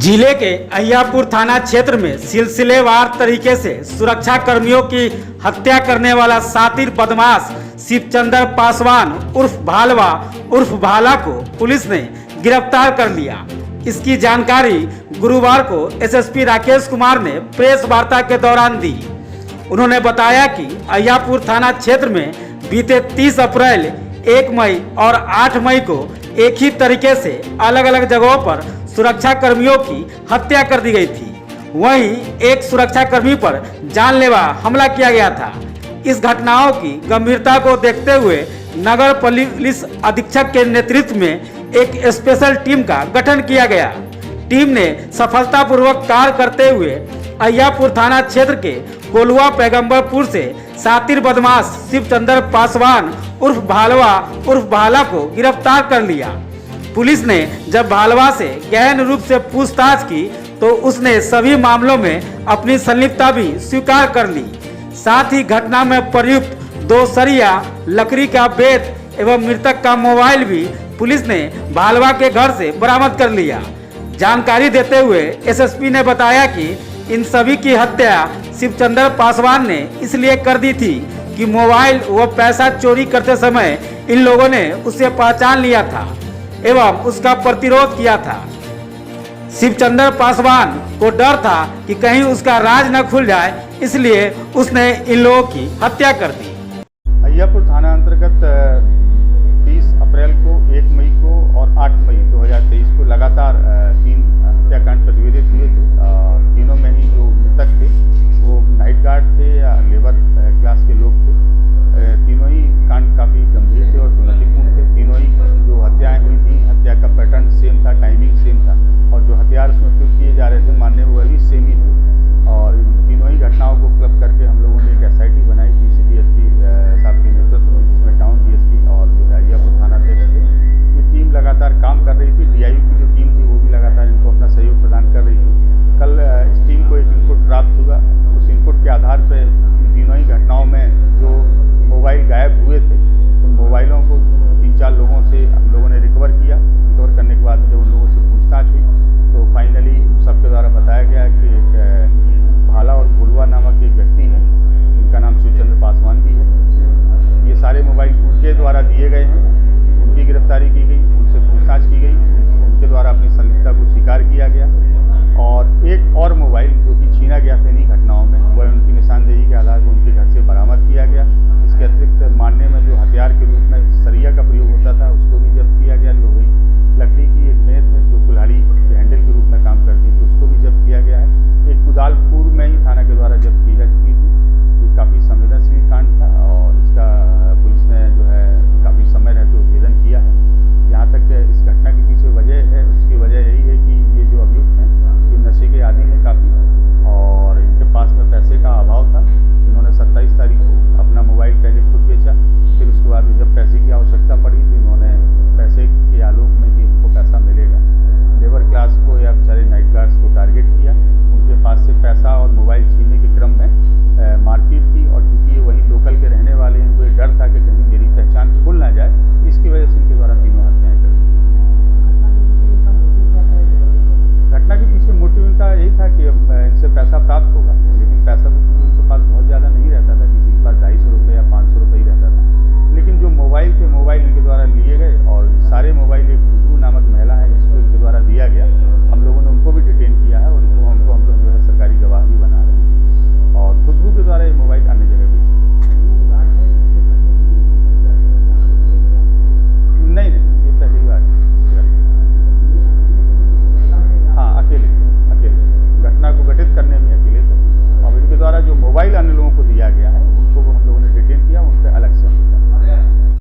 जिले के अहियापुर थाना क्षेत्र में सिलसिलेवार तरीके से सुरक्षा कर्मियों की हत्या करने वाला शातिर बदमाश शिवचंद्र पासवान उर्फ भालवा उर्फ भाला को पुलिस ने गिरफ्तार कर लिया। इसकी जानकारी गुरुवार को एसएसपी राकेश कुमार ने प्रेस वार्ता के दौरान दी। उन्होंने बताया कि अहियापुर थाना क्षेत्र में बीते 30 अप्रैल, 1 मई और 8 मई को एक ही तरीके से अलग अलग जगहों पर सुरक्षा कर्मियों की हत्या कर दी गई थी। वहीं एक सुरक्षा कर्मी पर जानलेवा हमला किया गया था। इस घटनाओं की गंभीरता को देखते हुए नगर पुलिस अधीक्षक के नेतृत्व में एक स्पेशल टीम का गठन किया गया। टीम ने सफलतापूर्वक कार्य करते हुए अहियापुर थाना क्षेत्र के कोलुआ पैगंबरपुर से शातिर बदमाश शिवचंद्र पासवान उर्फ भालवा उर्फ भाला को गिरफ्तार कर लिया। पुलिस ने जब भालवा से गहन रूप से पूछताछ की तो उसने सभी मामलों में अपनी संलिप्तता भी स्वीकार कर ली। साथ ही घटना में प्रयुक्त 2 सरिया, लकड़ी का बेत एवं मृतक का मोबाइल भी पुलिस ने भालवा के घर से बरामद कर लिया। जानकारी देते हुए एसएसपी ने बताया कि इन सभी की हत्या शिवचंद्र पासवान ने इसलिए कर दी थी कि मोबाइल व पैसा चोरी करते समय इन लोगों ने उसे पहचान लिया था एवं उसका प्रतिरोध किया था। शिवचंद्र पासवान को डर था कि कहीं उसका राज न खुल जाए, इसलिए उसने इन लोगों की हत्या कर दी। अहियापुर थाना अंतर्गत 30 अप्रैल को, 1 मई को और 8 मई 2023 को लगातार